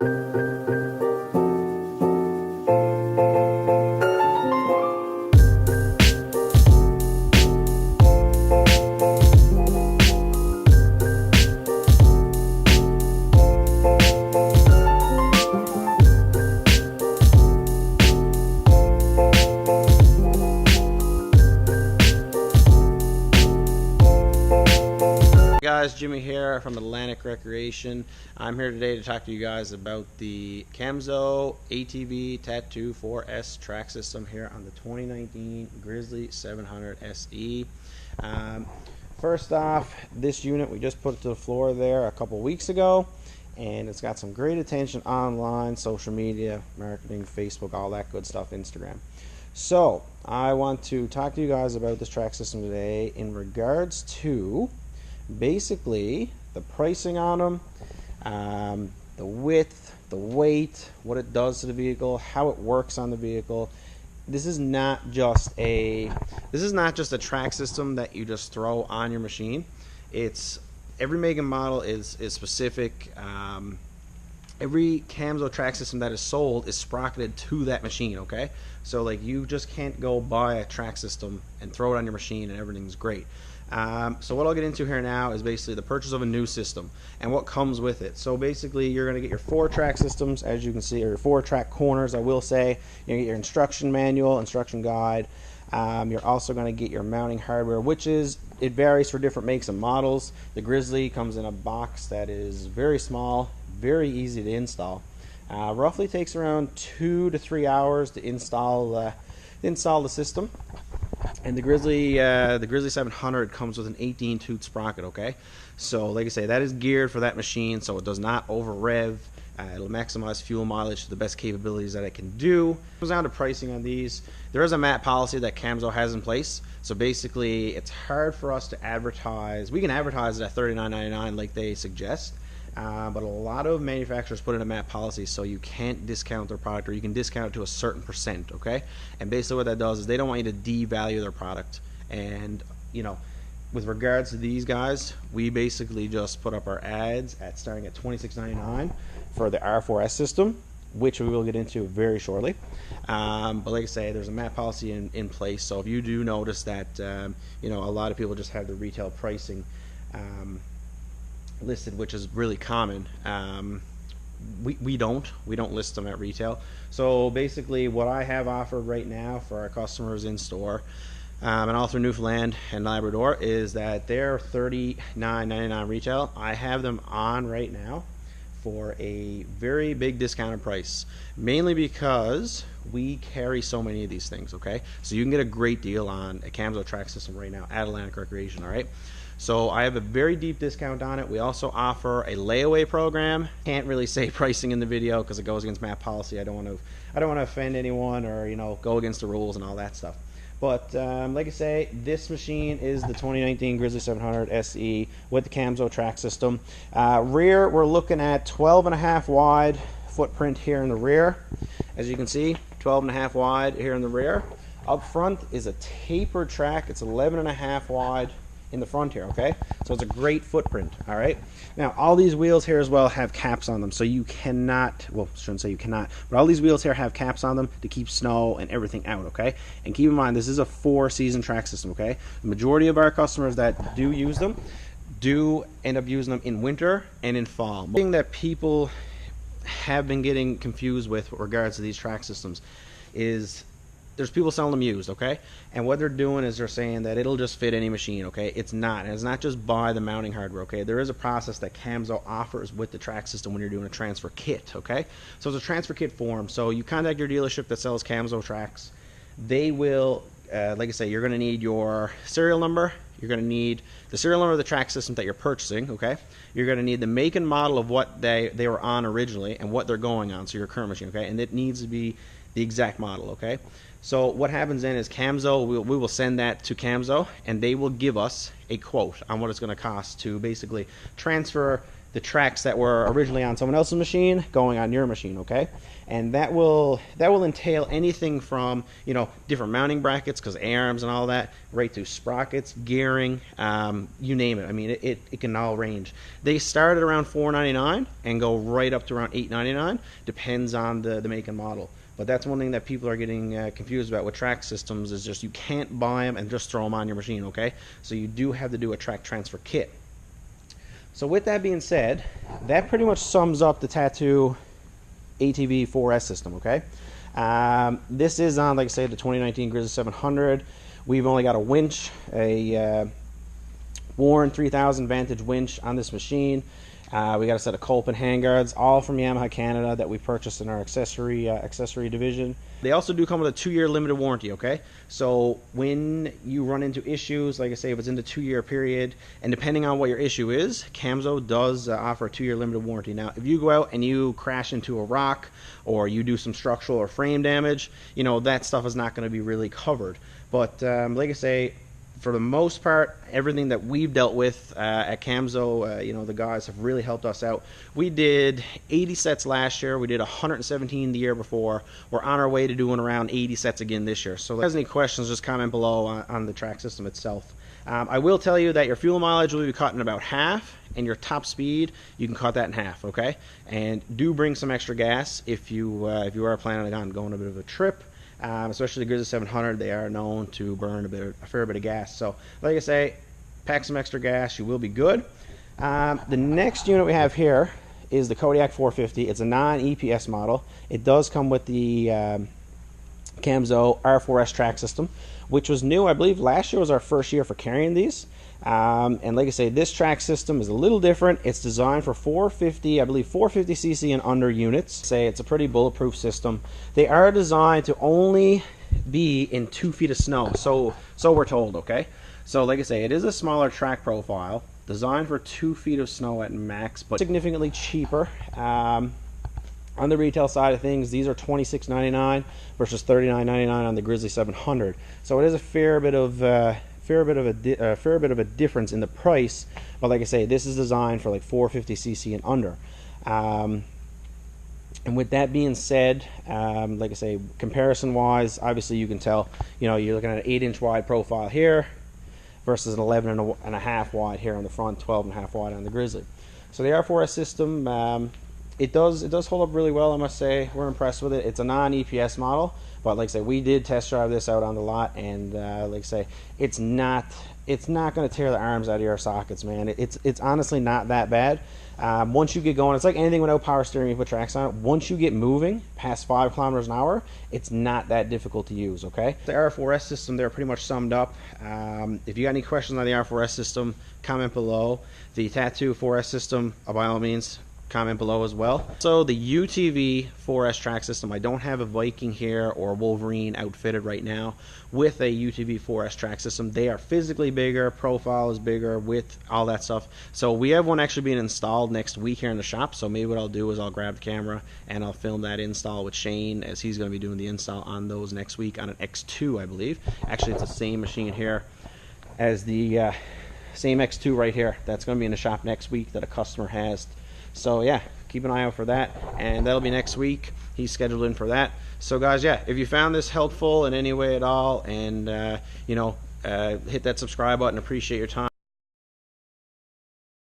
Guys, Jimmy here from Atlantic Recreation. I'm here today to talk to you guys about the Camso T4S track system here on the 2019 Grizzly 700 SE. First off, this unit we just put it to the floor there a couple weeks ago, and it's got some great attention online, social media, marketing, Facebook, all that good stuff, Instagram. So I want to talk to you guys about this track system today in regards to basically the pricing on them, the width, the weight, what it does to the vehicle, how it works on the vehicle. This is not just a track system that you just throw on your machine. It's every make and model is specific. Every Camso track system that is sold is sprocketed to that machine, okay? So like, you just can't go buy a track system and throw it on your machine and everything's great. So what I'll get into here now is basically the purchase of a new system and what comes with it. So basically, you're going to get your 4-track systems, as you can see, or your 4-track corners, I will say. You're going to get your instruction manual, instruction guide. You're also going to get your mounting hardware, which is, it varies for different makes and models. The Grizzly comes in a box that is very small, very easy to install. Roughly takes around 2 to 3 hours to install the system. And the Grizzly 700 comes with an 18 tooth sprocket, okay? So like I say, that is geared for that machine, so it does not over rev. It'll maximize fuel mileage to the best capabilities that it can do. It comes down to pricing on these. There is a MAT policy that Camso has in place, so basically it's hard for us to advertise. We can advertise it at $39.99 like they suggest, but a lot of manufacturers put in a MAT policy, so you can't discount their product, or you can discount it to a certain percent, okay? And basically what that does is they don't want you to devalue their product. And you know, with regards to these guys, we basically just put up our ads at starting at $26.99 for the R4S system, which we will get into very shortly. But like I say, there's a MAT policy in place, so if you do notice that you know, a lot of people just have the retail pricing listed, which is really common. We don't list them at retail. So basically what I have offered right now for our customers in store and all through Newfoundland and Labrador is that they're $39.99 retail. I have them on right now for a very big discounted price, mainly because we carry so many of these things, okay? So you can get a great deal on a Camso track system right now at Atlantic Recreation, all right? So I have a very deep discount on it. We also offer a layaway program. Can't really say pricing in the video because it goes against MAT policy. I don't want to offend anyone, or you know, go against the rules and all that stuff. But like I say, this machine is the 2019 Grizzly 700 SE with the Camso track system. Rear, we're looking at 12.5 wide footprint here in the rear. As you can see, 12.5 wide here in the rear. Up front is a tapered track. It's 11.5 wide in the front here, okay? So it's a great footprint, all right? Now, all these wheels here as well have caps on them, so you cannot, well, I shouldn't say you cannot, but all these wheels here have caps on them to keep snow and everything out, okay? And keep in mind, this is a 4-season track system, okay? The majority of our customers that do use them do end up using them in winter and in fall. One thing that people have been getting confused with regards to these track systems is there's people selling them used, okay? And what they're doing is they're saying that it'll just fit any machine, okay? It's not. And it's not just buy the mounting hardware, okay? There is a process that Camso offers with the track system when you're doing a transfer kit, okay? So it's a transfer kit form. So you contact your dealership that sells Camso tracks. They will, like I say, you're going to need your serial number. You're going to need the serial number of the track system that you're purchasing, okay? You're going to need the make and model of what they were on originally and what they're going on, so your current machine, okay? And it needs to be the exact model, okay? So what happens then is Camso, we will send that to Camso, and they will give us a quote on what it's going to cost to basically transfer the tracks that were originally on someone else's machine going on your machine, okay? And that will entail anything from, you know, different mounting brackets, because A-arms and all that, right to sprockets, gearing, you name it. I mean, it can all range. They start at around $4.99 and go right up to around $8.99, depends on the make and model. But that's one thing that people are getting confused about with track systems, is just you can't buy them and just throw them on your machine, okay? So you do have to do a track transfer kit. So with that being said, that pretty much sums up the Tattoo ATV 4S system, okay? This is on, like I say, the 2019 Grizzly 700. We've only got a winch, a Warren 3000 Vantage winch on this machine. We got a set of Colpin handguards, all from Yamaha Canada, that we purchased in our accessory division. They also do come with a 2-year limited warranty, okay? So when you run into issues, like I say, if it's in the 2-year period, and depending on what your issue is, Camso does offer a 2-year limited warranty. Now, if you go out and you crash into a rock, or you do some structural or frame damage, you know, that stuff is not going to be really covered. But like I say, for the most part, everything that we've dealt with at Camso, you know, the guys have really helped us out. We did 80 sets last year. We did 117 the year before. We're on our way to doing around 80 sets again this year. So if there's any questions, just comment below on the track system itself. I will tell you that your fuel mileage will be cut in about half, and your top speed, you can cut that in half, okay? And do bring some extra gas if you are planning on going a bit of a trip. Especially the Grizzly 700, they are known to burn a fair bit of gas. So, like I say, pack some extra gas, you will be good. The next unit we have here is the Kodiak 450. It's a non-EPS model. It does come with the Camso R4S track system, which was new. I believe last year was our first year for carrying these. And like I say, this track system is a little different. It's designed for 450, I believe 450cc and under units. Say it's a pretty bulletproof system. They are designed to only be in 2 feet of snow, so we're told, okay? So like I say, it is a smaller track profile, designed for 2 feet of snow at max, but significantly cheaper. On the retail side of things, these are $26.99 versus $39.99 on the Grizzly 700. So it is a fair bit of a difference in the price, but like I say, this is designed for like 450cc and under. And with that being said, like I say, comparison wise, obviously you can tell, you know, you're looking at an 8-inch wide profile here versus an 11.5 wide here on the front, 12.5 wide on the Grizzly. So the R4S system, it does hold up really well, I must say. We're impressed with it. It's a non-EPS model, but like I say, we did test drive this out on the lot, and like I say, it's not going to tear the arms out of your sockets, man. It's honestly not that bad. Once you get going, it's like anything without power steering. You put tracks on it. Once you get moving past 5 kilometers an hour, it's not that difficult to use, okay? The R4S system there pretty much summed up. If you got any questions on the R4S system, comment below. The Tattoo 4S system, by all means, comment below as well. So the UTV 4S track system, I don't have a Viking here or a Wolverine outfitted right now with a UTV 4S track system. They are physically bigger, profile is bigger, width, all that stuff. So we have one actually being installed next week here in the shop, so maybe what I'll do is I'll grab the camera and I'll film that install with Shane, as he's going to be doing the install on those next week on an X2, I believe. Actually, it's the same machine here as the same X2 right here. That's going to be in the shop next week that a customer has. So yeah, keep an eye out for that, and that'll be next week. He's scheduled in for that. So guys, yeah, if you found this helpful in any way at all, and you know, hit that subscribe button. Appreciate your time.